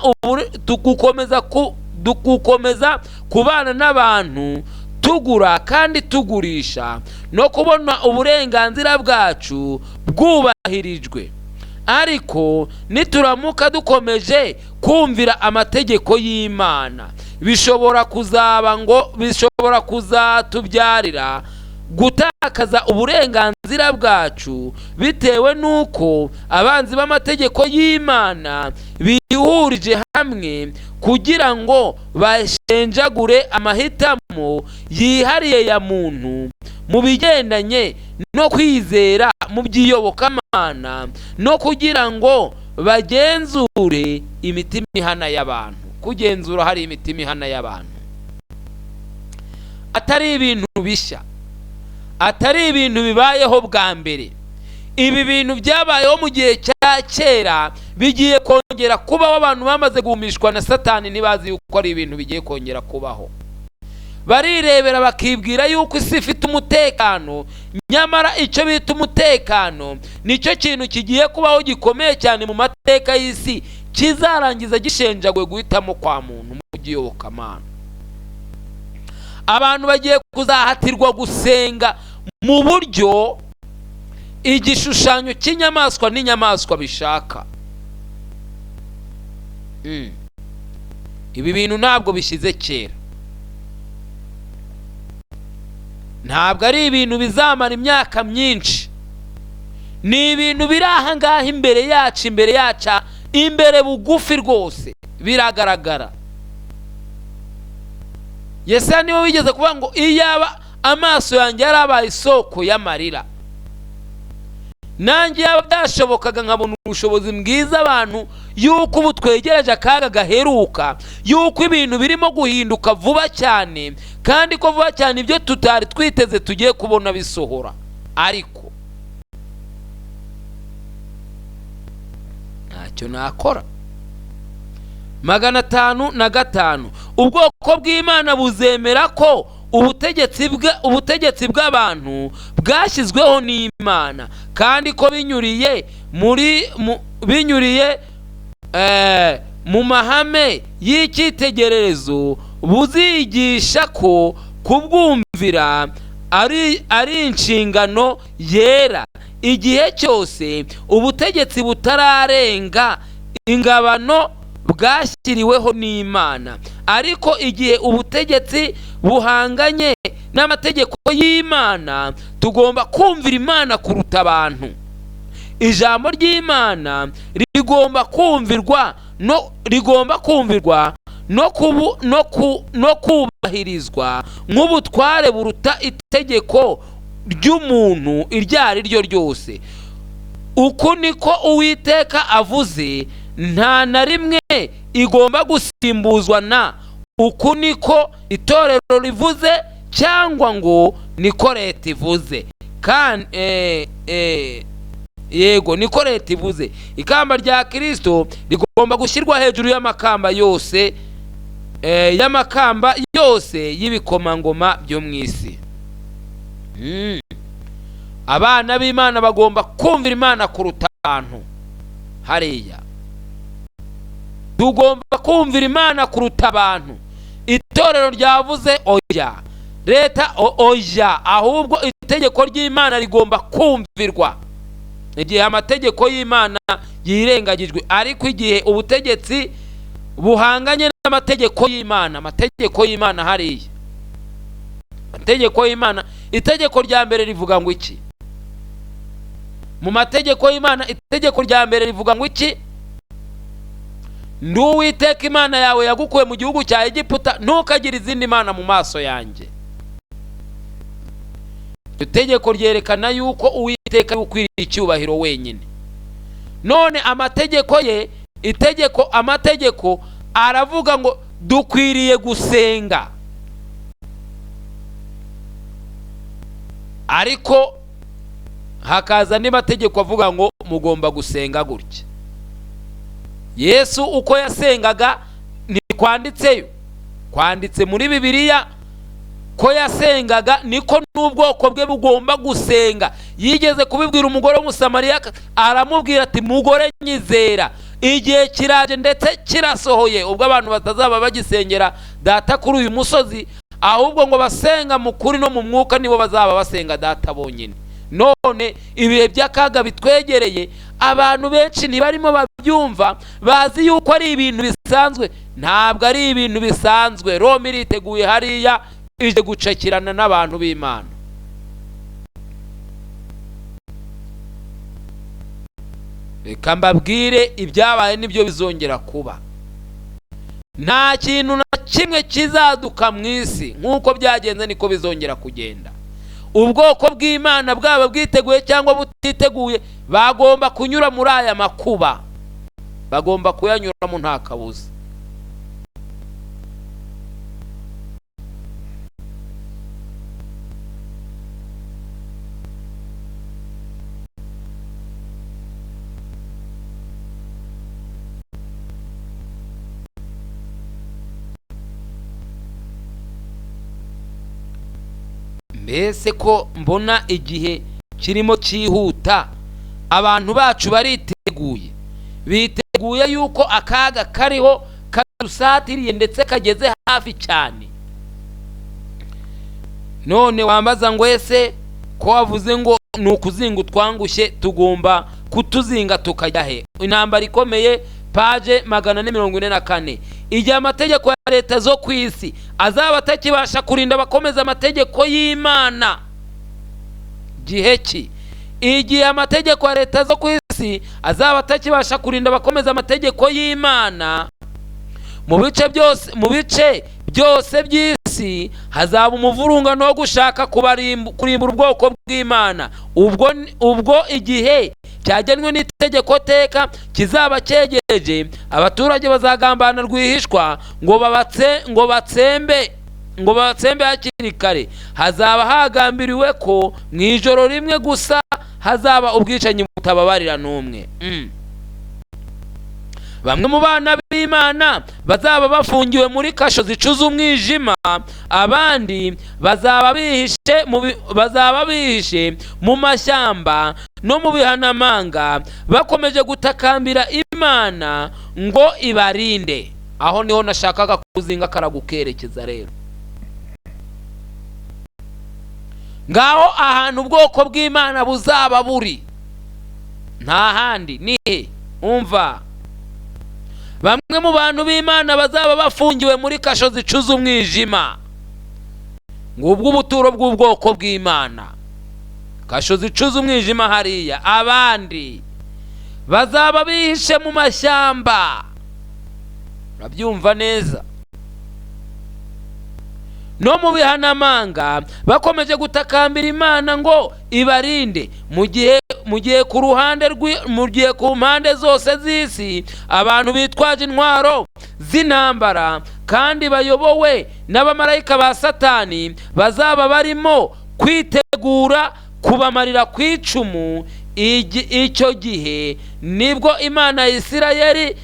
n'abantu, tugura kandi tugurisha, no kubona uburenganzira bwacu bwubahirijwe. Ariko nituramuka dukomeje kumvira amategeko y'Imana, bishobora kuzatubyarira gutakaza uburenganzira bwacu, bitewe nuko abanzi b'amategeko y'Imana bihurije hamwe kugira ngo bashenjagure amahitamo yihariye ya muntu mu bigendanye no kwizera mu by'iyobokamana, no kugira ngo bagenzure imitima ihana y'abantu. Kugenzura hari imitima ihana y'abantu, atari ibintu bishya, atari ibintu bibayeho bwa mbere. Ibi bintu byabayeho mu gihe cya kera bigiye kongera kubaho. Abantu bamaze guhumishwa na Satani ntibazi yuko ari ibintu bigiye kongera kubaho. Barirebera bakibwira yuko isi ifite umutekano, nyamara icyo bita umutekano nicyo kintu kigiye kubaho gikomeye cyane mu mateka y'isi, kizarangiza gishenjagwe guhitamo kwa muntu mu by'iyobokamana. Abantu bagiye kuzahatirwa gusenga mu buryo igishushanyo cy'inyamaswa n'inyamaswa bishaka. Ibi bintu ntabwo bishyize kera. ntabwo ari ibintu bizamara imyaka myinshi, ni ibintu biri aha ngaha imbere yacu, imbere bugufi rwose biragaragara. Yesaya niwe wigeze kuvuga ngo iyaba amaso yanjye yarabaye isoko y'amarira, nanjye yaba byashobokaga nkabona ubushobozi mbwiza abantu yuko ubu twegereje akaga gaheruka, yuko ibintu birimo guhinduka vuba cyane, kandi ko vuba cyane ibyo tutari twiteze tugiye kubona bisohora. Ariko ntacyo nakora. 505 ubwoko bw'Imana buzemera ko ubutegetsi bw'abantu bwashyizweho n'Imana, kandi ko binyuriye mu mahame y'icyitegererezo buzigisha ko kubwumvira ari inshingano yera igihe cyose ubutegetsi butararenga ingabano bwashyiriweho n'Imana. Ariko igihe ubutegetsi buhanganye n'amategeko y'Imana, tugomba kumvira Imana kuruta abantu. Ijambo ry'Imana rigomba kumvirwa no kubahirizwa nk'ubutware buruta itegeko ry'umuntu iryo ari ryo ryose. Uku niko Uwiteka avuze, nta na rimwe igomba gusimbuzwa na uku niko itorero rivuze, cyangwa ngo niko leta ivuze. Yego, niko leta ivuze. Ikamba rya Kristo rigomba gushyirwa hejuru y'amakamba yose y'ibikomangoma byo mu isi. Abana b'Imana bagomba kumvira Imana kuruta abantu. Hariya tugomba kumvira Imana kuruta abantu. Itorero ryavuze oya, leta oya, ahubwo itegeko ry'Imana rigomba kumvirwa. Igihe amategeko y'Imana yirengagijwe, ariko igihe ubutegetsi buhanganye n'amategeko y'Imana hariya, amategeko y'Imana, itegeko rya mbere rivuga ngo iki? Mu mategeko y'Imana itegeko rya mbere rivuga ngo iki? Ndi Uwiteka Imana yawe yagukuye mu gihugu cya Egiputa, ntukagire izindi mana mu maso yanjye. Itegeko ryerekana yuko Uwiteka ukwiriye icyubahiro wenyine. None amategeko aravuga ngo dukwiriye gusenga, ariko hakaza andi mategeko avuga ngo mugomba gusenga gutya. Yesu uko yasengaga ntikwanditseyo, kwanditse muri Bibiliya ko yasengaga, niko n'ubwoko bwe bugomba gusenga. Yigeze kubibwira umugore w'Umusamariya, aramubwira ati mugore nyizera, igihe kiraje ndetse kirasohoye ubwo abantu batazaba bagisengera data kuri uyu musozi, ahubwo ngo basenga mu kuri no mu mwuka nibo bazaba basenga data bonyine. None ibihe by'akaga bitwegereye, abantu benshi ntibarimo babyumva, bazi yuko ari ibintu bisanzwe. Ntabwo ari ibintu bisanzwe. Roma iriteguye hariya, ije gucakirana n'abantu b'Imana. Reka mbabwire, ibyabaye nibyo bizongera kuba. Nta kintu na kimwe kizaduka mu isi, nk'uko byagenze niko bizongera kugenda. Ubwoko bw'Imana bwaba bwiteguye cyangwa butiteguye, bagomba kunyura muri aya makuba, bagomba kuyanyuramo nta kabuza. Mbese ko mbona igihe kirimo cyihuta, abantu bacu biteguye yuko akaga kariho kadusatiriye ndetse kageze hafi cyane. None wambaza ngo ese ko wavuze ngo ni ukuzinga utwangushye, tugomba kutuzinga tukajya he? Intambara ikomeye, page 444. igihe amategeko ya leta zo ku isi azaba atakibasha kurinda abakomeza amategeko y'Imana. Gihe ki? Igihe amategeko ya leta zo ku isi azaba atakibasha kurinda abakomeza amategeko y'Imana, mu bice byose by'isi hazaba umuvurungano wo gushaka kurimbura ubwoko bw'Imana. Ubwo igihe cyagenwe n'itegeko teka kizaba cyegereje, abaturage bazagambana rwihishwa ngo batsembe hakiri kare. Hazaba hagambiriwe ko mu ijoro rimwe gusa hazaba ubwicanyi butababarira n'umwe. Bamwe mu bana b'Imana bazaba bafungiwe muri kasho zicuza umwijima, abandi bazaba bihishe mu mashyamba no mu bihanamanga bakomeje gutakambira Imana ngo ibarinde. Aho niho nashakaga kuzinga karagukerekeza rero. Ngaho ahantu ubwoko bw'Imana buzaba buri nta handi nihe. Umva, bamwe mu bantu b'Imana bazaba bafungiwe muri kasho zicuza umwijima, ngubwo ubuturo bw'ubwoko bw'Imana, kasho zicuza umwijima hariya. Abandi bazaba bihishe mu mashyamba, urabyumva neza, no mu bihanamanga bakomeje gutakambira Imana ngo ibarinde. Mu gihe ku mpande zose z'isi abantu bitwaje intwaro z'intambara kandi bayobowe n'abamarayika ba Satani bazaba barimo kwitegura kubamarira ku icumu. Icyo gihe nibwo Imana ya Isirayeli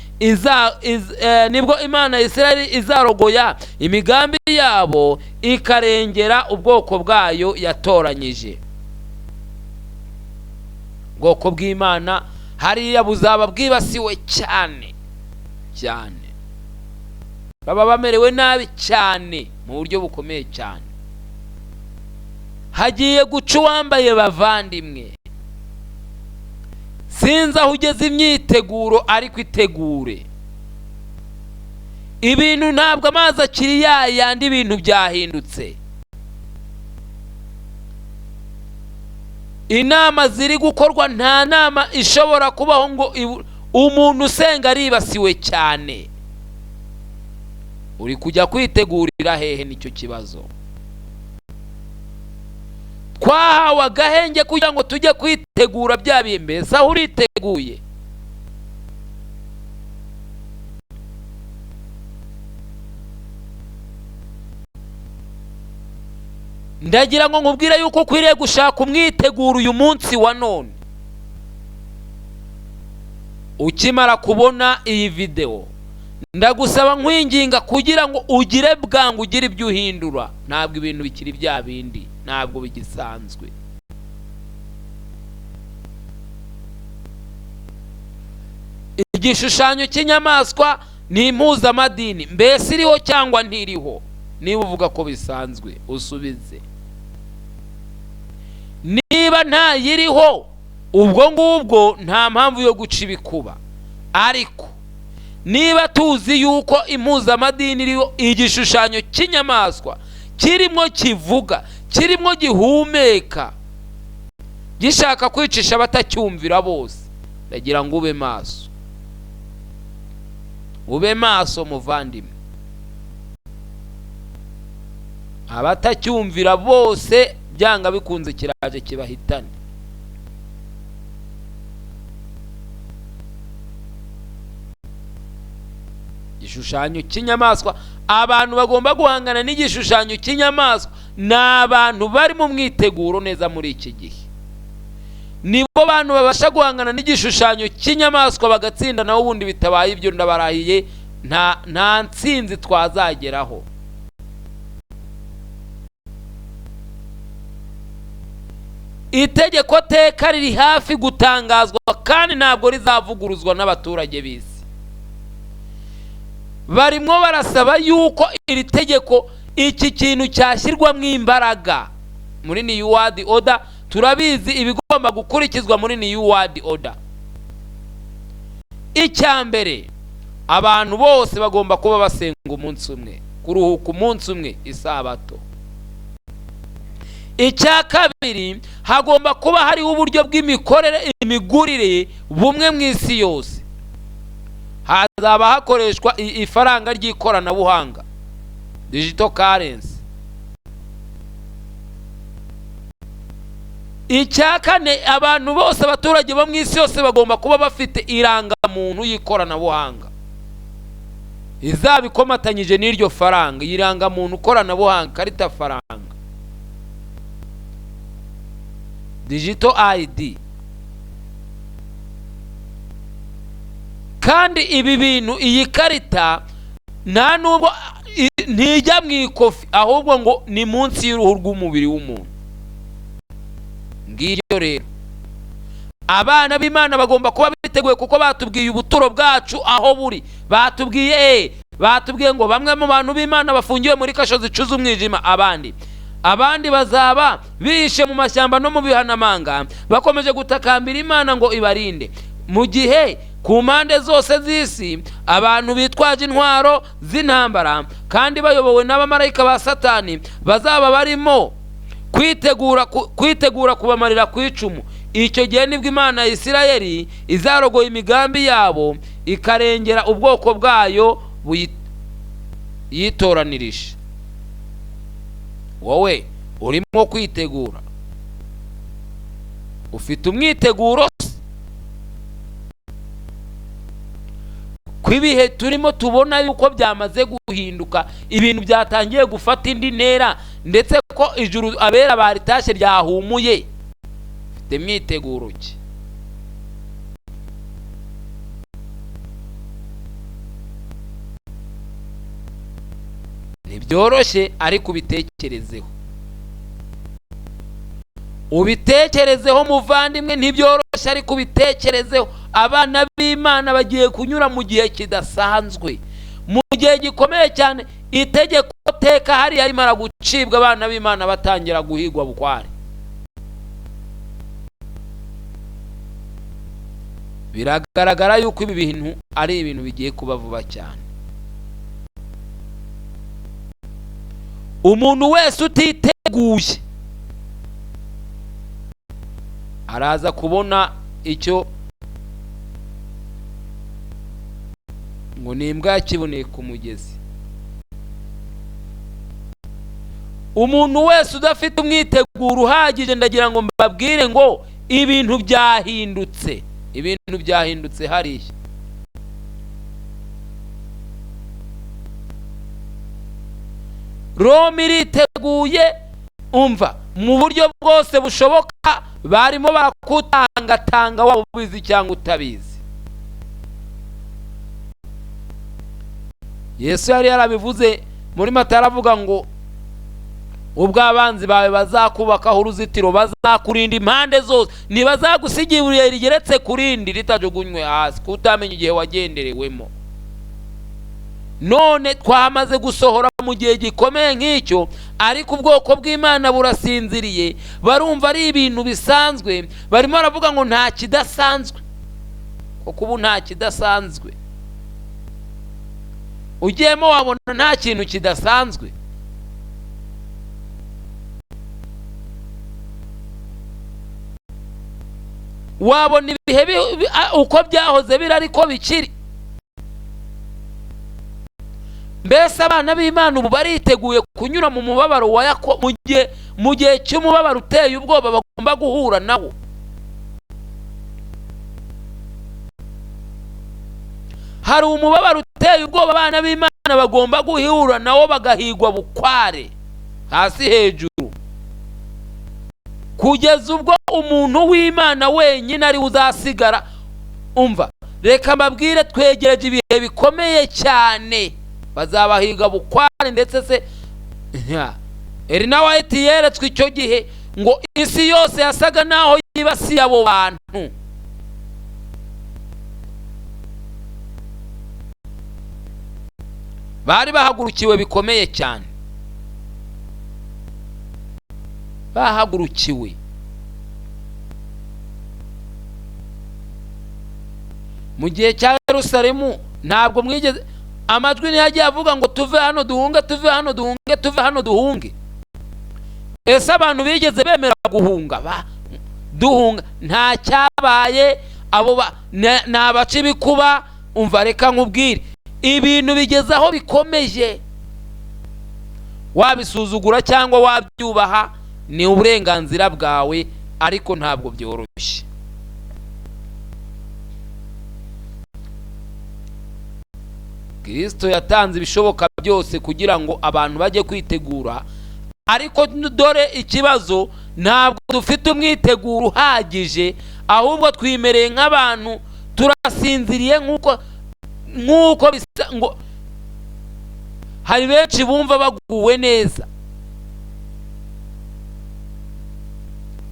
izarogoya imigambi yabo ikarengera ubwoko bwayo yatoranyije. Ubwoko bw'Imana hariya buzaba bwibasiwe cyane, baba bamerewe nabi cyane mu buryo bukomeye cyane. Hagiye guca uwambaye bavandimwe. Sinzi aho ugeze imyiteguro, ariko itegure. Ibintu ntabwo amazi akiri yayandi, ibintu byahindutse. Inama ziri gukorwa, nta nama ishobora kubaho ngo umuntu usenga aribasiwe cyane. Uri kujya kwitegurira hehe? Nicyo kibazo. Twahawe agahenge kugira ngo tujye kwitegura bya bimbeza. Aho uriteguye? Ndagira ngo nkubwire yuko ukwiriye gushaka umwiteguro uyu munsi wa none. Ukimara kubona iyi video, ndagusaba nkwinginga kugira ngo ugire bwangu, ugire ibyo uhindura. Ntabwo ibintu bikiri bya bindi, ntabwo bigisanzwe. Igishushanyo cy'inyamaswa ni impuzamadini, mbese iriho cyangwa ntiriho? Niba uvuga ko bisanzwe usubize. Niba ntayiriho, ubwo ngubwo nta mpamvu yo guca ibikuba. Ariko niba tuzi yuko impuzamadini iriho igishushanyo cy'inyamaswa kirimo kivuga, kirimo gihumeka, gishaka kwicisha abatacyumvira bose, ndagira ngo ube maso. Ube maso muvandimwe. Abatacyumvira bose byanga bikunze kiraje kibahitane. Igishushanyo cy'inyamaswa, abantu bagomba guhangana n'igishushanyo cy'inyamaswa ni abantu bari mu mwiteguro neza muri iki gihe. Nibo bantu babasha guhangana n'igishushanyo cy'inyamaswa bagatsinda, naho ubundi bitabaye ibyo ndabarahiye nta ntsinzi twazageraho. Itegeko teka riri hafi gutangazwa kandi ntabwo rizavuguruzwa n'abaturage b'isi. Barimo barasaba yuko iri tegeko, iki kintu cyashyirwamo imbaraga muri New World Order. Turabizi ibigomba gukurikizwa muri New World Order. Icyambere, abantu bose bagomba kuba basenga umunsi umwe, kuruhuka umunsi umwe, isabato. Icya kabiri, hagomba kuba hariho uburyo bw'imikorere, imigurire bumwe mu isi yose. Hazaba hakoreshwa ifaranga ry'ikoranabuhanga, digital currency. Icya kane, abantu bose, abaturage bo mu isi yose bagomba kuba bafite irangamuntu y'ikoranabuhanga, izaba ikomatanyije n'iryo faranga, irangamuntu koranabuhanga, karita faranga, digital ID. Kandi ibi bintu, iyi karita nta nubwo ntijya mu ikofi, ahubwo ngo ni munsi y'uruhu rw'umubiri w'umuntu. Ngiryo rero, abana b'Imana bagomba kuba biteguye, kuko batubwiye ubuturo bwacu aho buri. Batubwiye ngo bamwe mu bantu b'Imana bafungiwe muri kasho zicuza umwijima, abandi bazaba bishe mu mashyamba no mu bihanamanga, bakomeje gutakambira Imana ngo ibarinde. Mu gihe ku mpande zose z'isi abantu bitwaje intwaro z'intambara kandi bayobowe n'abamarayika ba Satani bazaba barimo kwitegura kubamarira ku icumu. Icyo gihe nibwo Imana ya Isirayeli izarogoya imigambi yabo, ikarengera ubwoko bwayo yitoranirije. Wowe urimo kwitegura? Ufite umwiteguro? Kwibihe turimo tubona yuko byamaze guhinduka, ibintu byatangiye gufata indi ntera, ndetse ko ijuru abera baritashye ryahumuye. Ufite mwiteguro ki? Nibyoroshye, ariko ubitekerezeho. Ubitekerezeho muvandimwe, ntibyoroshye ariko ubitekerezeho. Abana b'Imana bagiye kunyura mu gihe kidasanzwe, mu gihe gikomeye cyane. Itegeko teka hariya rimara gucibwa, abana b'Imana batangira guhigwa bukware. Biragaragara yuko ibi bintu ari ibintu bigiye kuba vuba cyane. Umuntu wese utiteguye araza kubona icyo ngo ni imbwa yakiboneye ku mugezi. Umuntu wese udafite umwiteguro uhagije, ndagira ngo mbabwire ngo ibintu byahindutse, ibintu byahindutse hariya. Roma iriteguye, umva, mu buryo bwose bushoboka. Barimo bakutangatanga, waba ubizi cyangwa utabizi. Yesu yari yarabivuze muri Matayo, aravuga ngo ubwo abanzi bawe bazakubakaho uruzitiro, bazakurinda impande zose, ntibazagusigira ibuye rigeretse ku rindi ritajugunywe hasi, kutamenya igihe wagenderewemo. None twamaze gusohora mu gihe gikomeye nk'icyo, ariko ubwoko bw'Imana burasinziriye, barumva ari ibintu bisanzwe. Barimo baravuga ngo nta kidasanzwe, kuko ubu nta kidasanzwe. Ugiyemo wabona nta kintu kidasanzwe. Wabona ibihe uko byahoze biri ariko bikiri. Mbese abana b'Imana ubu bariteguye kunyura mu mubabaro wa mu gihe cy'umubabaro uteye ubwoba bagomba guhura nawo. Hari umubabaro uteye ubwoba abana b'Imana bagomba guhura nawo, bagahigwa bukware hasi hejuru, kugeza ubwo umuntu w'Imana wenyine ari uzasigara. Umva, reka mbabwire, twegereje ibihe bikomeye cyane. Bazabahiga bukware, ndetse se Elina White yeretswe icyo gihe ngo isi yose yasaga naho yibasiye abo bantu. Bari bahagurukiwe bikomeye cyane, bahagurukiwe. Mu gihe cya Yerusalemu ntabwo mwigeze amajwi ntiyagiye avuga ngo tuve hano duhunge, tuve hano duhunge, tuve hano duhunge. Ese abantu bigeze bemera guhunga? Duhunga nta cyabaye. Abo nabaca ibikuba. Umva reka nkubwire, ibintu bigeze aho bikomeje, wabisuzugura cyangwa wabyubaha ni uburenganzira bwawe, ariko ntabwo byoroshye. Kristo yatanze ibishoboka byose kugira ngo abantu bajye kwitegura, ariko dore ikibazo, ntabwo dufite umwiteguro uhagije, ahubwo twimereye nk'abantu turasinziriye nk'uko bisa ngo hari benshi bumva baguwe neza,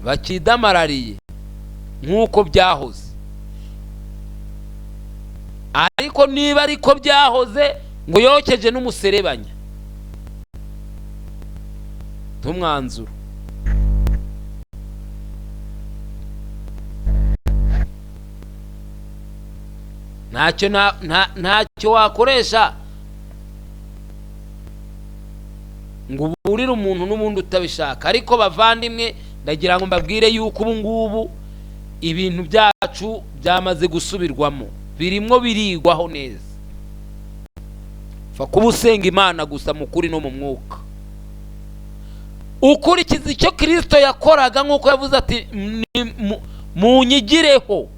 bakidamarariye nk'uko byahoze. Ariko niba ariko byahoze, ngo yokeje n'umuserebanya, ntumwanzuro. ntacyo wakoresha ngo uburire umuntu n'ubundi utabishaka. Ariko bavandimwe, ndagira ngo mbabwire yuko ubu ngubu ibintu byacu byamaze gusubirwamo, birimo birigwaho neza. Fa kuba usenga Imana gusa mu kuri no mu mwuka, ukurikiza icyo Kristo yakoraga, nk'uko yavuze ati munyigireho.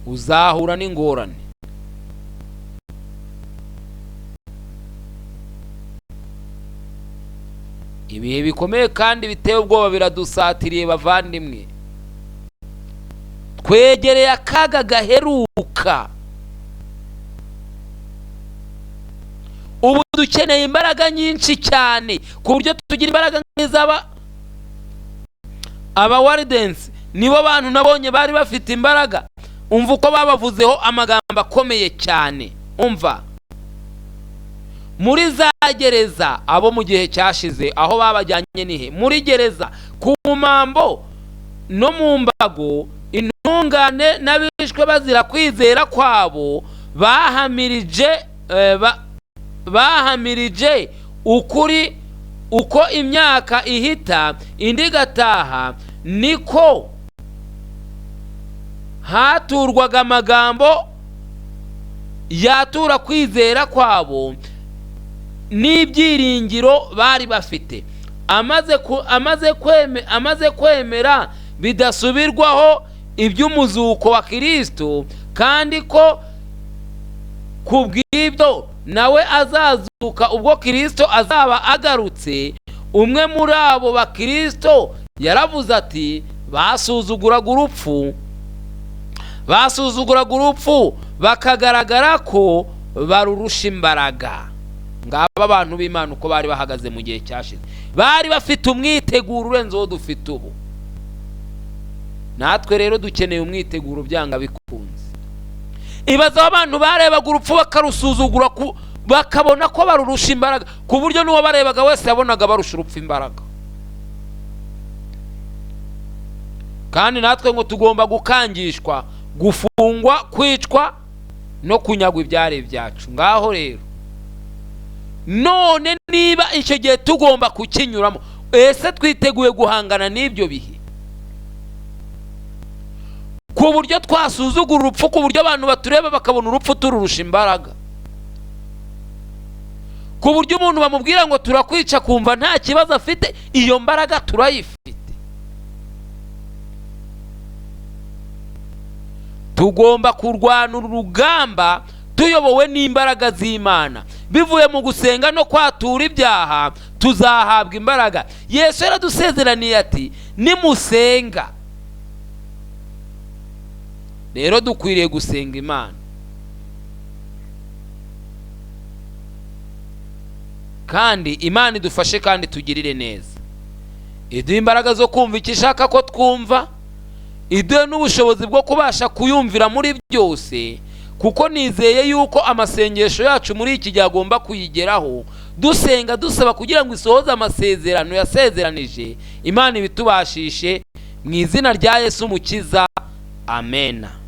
Uzahura n'ingorane. Ibihe bikomeye kandi biteye ubwoba biradusatiriye bavandimwe. Twegereye akaga gaheruka. Ubu dukeneye imbaraga nyinshi cyane, ku buryo tugira imbaraga nk'izaba waridensi. Nibo bantu nabonye bari bafite imbaraga. Umva uko babavuzeho amagambo akomeye cyane. Umva, muri za gereza, abo mu gihe cyashize aho babajyanye nihe? Muri gereza, ku mambo no mu mbago, intungane n'abishwe bazira kwizera kwabo bahamirije ukuri. Uko imyaka ihita indi gataha, niko haturwaga amagambo yatura kwizera kwabo n'ibyiringiro bari bafite. Amaze kwemera bidasubirwaho iby'umuzuko wa Kristo, kandi ko kubw'ibyo nawe azazuka ubwo Kristo azaba agarutse. Umwe muri abo ba Kristo yaravuze ati, basuzuguraga urupfu bakagaragara ko barurusha imbaraga. Ngaba abantu b'Imana uko bari bahagaze mu gihe cyashize, bari bafite umwiteguro urenze uwo dufite ubu. Natwe rero dukeneye umwiteguro byanga bikunze. Ibaza abantu barebaga urupfu bakarusuzugura, bakabona ko barurusha imbaraga, ku buryo n'uwo barebaga wese yabonaga barusha urupfu imbaraga. Kandi natwe ngo tugomba gukangishwa, gufungwa, kwicwa no kunyagwa ibyari byacu. Ngaho rero, none niba icyo gihe tugomba kukinyuramo, ese twiteguye guhangana n'ibyo bihe, ku buryo twasuzugura urupfu, ku buryo abantu batureba bakabona urupfu tururusha imbaraga, ku buryo umuntu bamubwira ngo turakwica kumva nta kibazo afite, iyo mbaraga turayifite. Tugomba kurwana urugamba tuyobowe n'imbaraga z'Imana, bivuye mu gusenga no kwatura ibyaha tuzahabwa imbaraga. Yesu yaradusezeraniye ati, nimusenga. Rero dukwiriye gusenga Imana, kandi Imana idufashe kandi tugirire neza. Iduhe imbaraga zo kumva icyo ishaka ko twumva, iduhe n'ubushobozi bwo kubasha kuyumvira muri byose, kuko nizeye yuko amasengesho yacu muri iki gihe agomba kuyigeraho, dusenga dusaba kugira ngo isohoze amasezerano yasezeranije. Imana ibitubashishe mu izina rya Yesu Umukiza, amena.